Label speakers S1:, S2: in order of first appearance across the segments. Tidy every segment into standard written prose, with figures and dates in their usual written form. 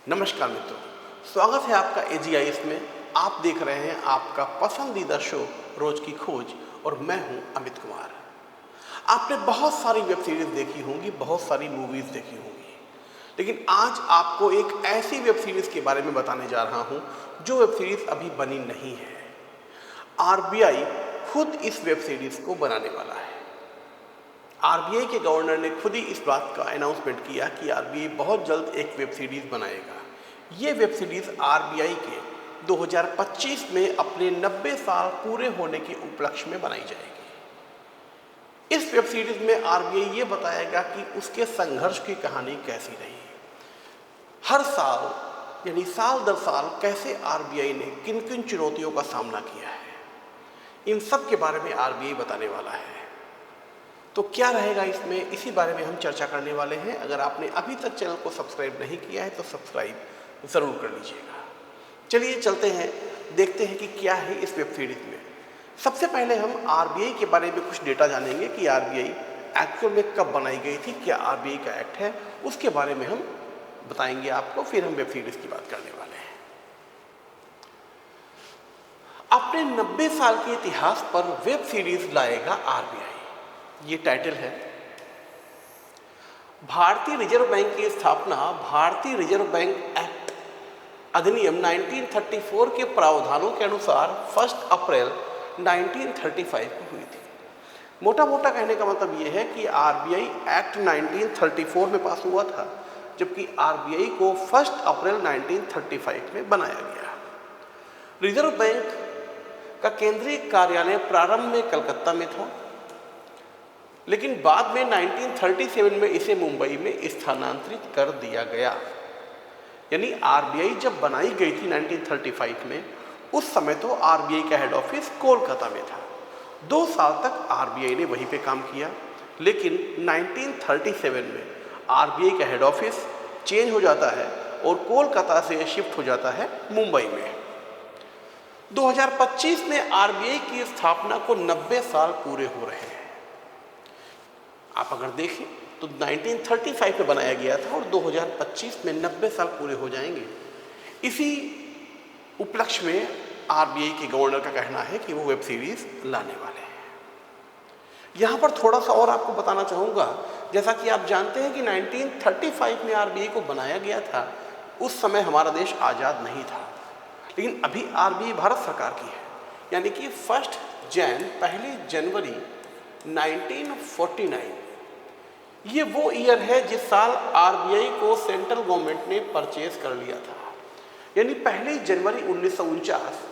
S1: नमस्कार मित्रों, स्वागत है आपका AGIS में। आप देख रहे हैं आपका पसंदीदा शो रोज की खोज और मैं हूं अमित कुमार। आपने बहुत सारी वेब सीरीज देखी होंगी, बहुत सारी मूवीज देखी होंगी, लेकिन आज आपको एक ऐसी वेब सीरीज के बारे में बताने जा रहा हूं जो वेब सीरीज अभी बनी नहीं है। RBI खुद इस वेब सीरीज को बनाने वाला है। RBI के गवर्नर ने खुद ही इस बात का अनाउंसमेंट किया कि RBI बहुत जल्द एक वेब सीरीज बनाएगा। ये वेब सीरीज RBI के 2025 में अपने 90 साल पूरे होने के उपलक्ष्य में बनाई जाएगी। इस वेब सीरीज में RBI ये बताएगा कि उसके संघर्ष की कहानी कैसी रही, हर साल यानी साल दर साल कैसे RBI ने किन किन चुनौतियों का सामना किया है, इन सब के बारे में RBI बताने वाला है। तो क्या रहेगा इसमें, इसी बारे में हम चर्चा करने वाले हैं। अगर आपने अभी तक चैनल को सब्सक्राइब नहीं किया है तो सब्सक्राइब ज़रूर कर लीजिएगा। चलिए चलते हैं, देखते हैं कि क्या है इस वेब सीरीज में। सबसे पहले हम RBI के बारे में कुछ डेटा जानेंगे कि RBI एक्चुअल में कब बनाई गई थी, क्या RBI का एक्ट है, उसके बारे में हम बताएंगे आपको, फिर हम वेब सीरीज की बात करने वाले हैं। अपने 90 साल के इतिहास पर वेब सीरीज लाएगा RBI, ये टाइटल है। भारतीय रिजर्व बैंक की स्थापना भारतीय रिजर्व बैंक एक्ट अधिनियम 1934 के प्रावधानों के अनुसार 1 अप्रैल 1935 को हुई थी। मोटा मोटा कहने का मतलब ये है कि RBI एक्ट 1934 में पास हुआ था, जबकि RBI को 1 अप्रैल 1935 में बनाया गया। रिजर्व बैंक का केंद्रीय कार्यालय प्रारंभ में कलकत्ता में था, लेकिन बाद में 1937 में इसे मुंबई में स्थानांतरित कर दिया गया। यानी RBI जब बनाई गई थी 1935 में, उस समय तो RBI का हेड ऑफिस कोलकाता में था। 2 साल तक RBI ने वहीं पे काम किया, लेकिन 1937 में RBI का हेड ऑफिस चेंज हो जाता है और कोलकाता से शिफ्ट हो जाता है मुंबई में। 2025 में RBI की स्थापना को 90 साल पूरे हो रहे हैं। आप अगर देखें तो 1935 में बनाया गया था और 2025 में 90 साल पूरे हो जाएंगे। इसी उपलक्ष्य में RBI के गवर्नर का कहना है कि वो वेब सीरीज लाने वाले हैं। यहाँ पर थोड़ा सा और आपको बताना चाहूँगा, जैसा कि आप जानते हैं कि 1935 में RBI को बनाया गया था, उस समय हमारा देश आज़ाद नहीं था, लेकिन अभी RBI भारत सरकार की है। यानी कि 1 जनवरी 1949 ये वो ईयर है जिस साल RBI को सेंट्रल गवर्नमेंट ने परचेज कर लिया था। यानी 1 जनवरी 1949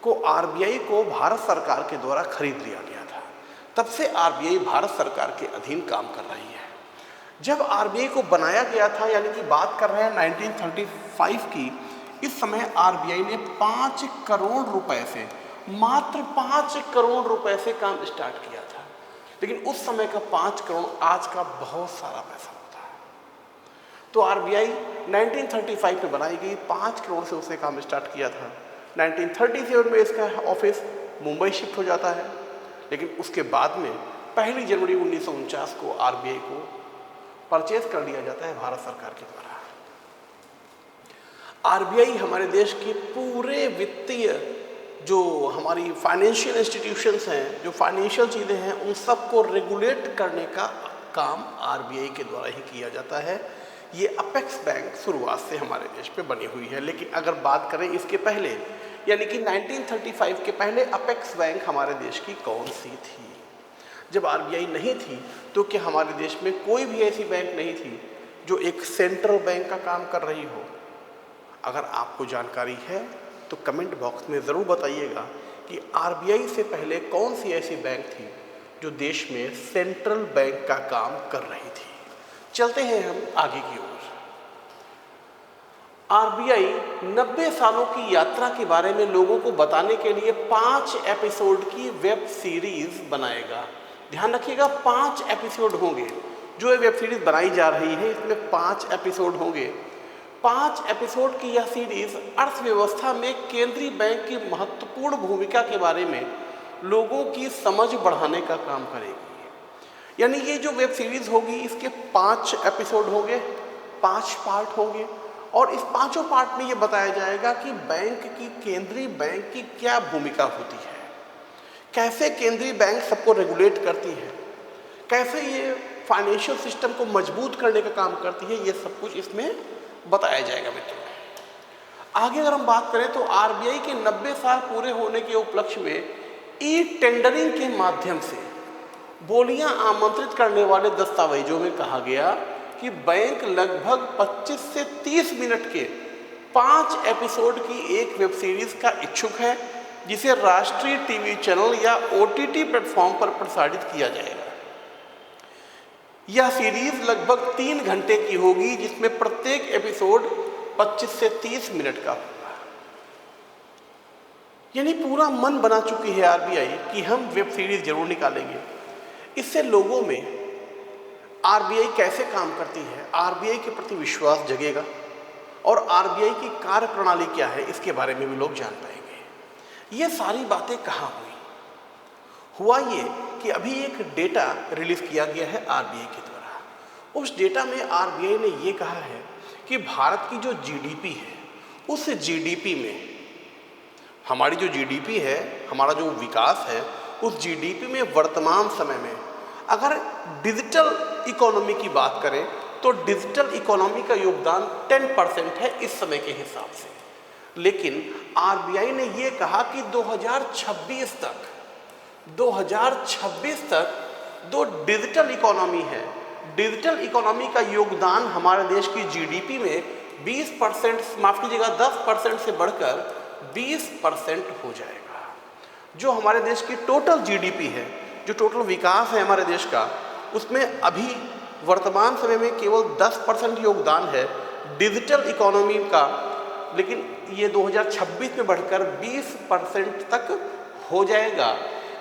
S1: को RBI को भारत सरकार के द्वारा खरीद लिया गया था। तब से RBI भारत सरकार के अधीन काम कर रही है। जब RBI को बनाया गया था, यानी कि बात कर रहे हैं 1935 की, इस समय RBI ने 5 करोड़ रुपए से, मात्र 5 करोड़ रुपए से काम स्टार्ट किया था। लेकिन उस समय का 5 करोड़ आज का बहुत सारा पैसा होता है। तो RBI 1935 में बनाई गई, 5 करोड़ से उसने काम स्टार्ट किया था। 1937 में इसका ऑफिस मुंबई शिफ्ट हो जाता है, लेकिन उसके बाद में 1 जनवरी 1949 को RBI को परचेज कर लिया जाता है भारत सरकार के द्वारा। RBI हमारे देश के पूरे वित्तीय जो हमारी फाइनेंशियल इंस्टीट्यूशंस हैं, जो फाइनेंशियल चीज़ें हैं, उन सबको रेगुलेट करने का काम RBI के द्वारा ही किया जाता है। ये अपेक्स बैंक शुरुआत से हमारे देश पे बनी हुई है। लेकिन अगर बात करें इसके पहले, यानी कि 1935 के पहले अपेक्स बैंक हमारे देश की कौन सी थी? जब RBI नहीं थी तो क्या हमारे देश में कोई भी ऐसी बैंक नहीं थी जो एक सेंट्रल बैंक का काम कर रही हो? अगर आपको जानकारी है तो कमेंट बॉक्स में ज़रूर बताइएगा कि RBI से पहले कौन सी ऐसी बैंक थी जो देश में सेंट्रल बैंक का काम कर रही थी। चलते हैं हम आगे की ओर। RBI 90 सालों की यात्रा के बारे में लोगों को बताने के लिए 5 एपिसोड की वेब सीरीज बनाएगा। ध्यान रखिएगा, 5 एपिसोड होंगे। जो ये वेब सीरीज बनाई जा रही है, इसमें 5 एपिसोड होंगे। 5 एपिसोड की यह सीरीज अर्थव्यवस्था में केंद्रीय बैंक की महत्वपूर्ण भूमिका के बारे में लोगों की समझ बढ़ाने का काम करेगी। यानी ये जो वेब सीरीज होगी, इसके 5 एपिसोड होंगे, 5 पार्ट होंगे और इस पांचों पार्ट में ये बताया जाएगा कि बैंक की, केंद्रीय बैंक की क्या भूमिका होती है, कैसे केंद्रीय बैंक सबको रेगुलेट करती है, कैसे ये फाइनेंशियल सिस्टम को मजबूत करने का काम करती है, ये सब कुछ इसमें बताया जाएगा मित्रों। आगे अगर हम बात करें तो आरबीआई के 90 साल पूरे होने के उपलक्ष्य में ई टेंडरिंग के माध्यम से बोलियां आमंत्रित करने वाले दस्तावेजों में कहा गया कि बैंक लगभग 25 से 30 मिनट के 5 एपिसोड की एक वेब सीरीज का इच्छुक है, जिसे राष्ट्रीय टीवी चैनल या ओटीटी प्लेटफॉर्म पर प्रसारित किया जाएगा। यह सीरीज लगभग 3 घंटे की होगी, जिसमें प्रत्येक एपिसोड 25 से 30 मिनट का होगा। यानी पूरा मन बना चुकी है आरबीआई कि हम वेब सीरीज जरूर निकालेंगे। इससे लोगों में आरबीआई कैसे काम करती है, आरबीआई के प्रति विश्वास जगेगा और आरबीआई की कार्यप्रणाली क्या है, इसके बारे में भी लोग जान पाएंगे। ये सारी बातें कहाँ हुई? हुआ ये कि अभी एक डेटा रिलीज किया गया है आरबीआई के द्वारा। उस डेटा में आरबीआई ने ये कहा है कि भारत की जो जीडीपी है, उस जीडीपी में, हमारी जो जीडीपी है, हमारा जो विकास है, उस जीडीपी में वर्तमान समय में अगर डिजिटल इकोनॉमी की बात करें तो डिजिटल इकोनॉमी का योगदान 10% है इस समय के हिसाब से। लेकिन आरबीआई ने ये कहा कि 2026 तक जो डिजिटल इकोनॉमी है, डिजिटल इकोनॉमी का योगदान हमारे देश की जीडीपी में 20%, माफ कीजिएगा 10% से बढ़कर 20% हो जाएगा। जो हमारे देश की टोटल जीडीपी है, जो टोटल विकास है हमारे देश का, उसमें अभी वर्तमान समय में केवल 10% योगदान है डिजिटल इकोनॉमी का, लेकिन ये 2026 में बढ़कर 20% तक हो जाएगा।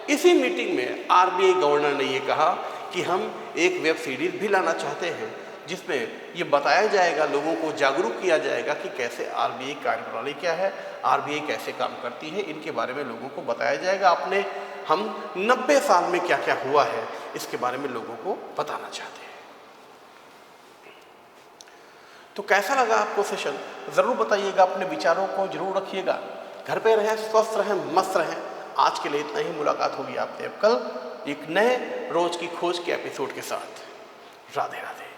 S1: इसी मीटिंग में आरबीआई गवर्नर ने ये कहा कि हम एक वेब सीरीज भी लाना चाहते हैं, जिसमें ये बताया जाएगा, लोगों को जागरूक किया जाएगा कि कैसे आरबीआई कार्यप्रणाली क्या है, आरबीआई कैसे काम करती है, इनके बारे में लोगों को बताया जाएगा। अपने हम 90 साल में क्या क्या हुआ है, इसके बारे में लोगों को बताना चाहते हैं। तो कैसा लगा आपको सेशन? ज़रूर बताइएगा, अपने विचारों को जरूर रखिएगा। घर पे रहें, स्वस्थ रहें, मस्त रहें। आज के लिए इतना ही। मुलाकात होगी आपसे अब कल एक नए रोज की खोज के एपिसोड के साथ। राधे राधे।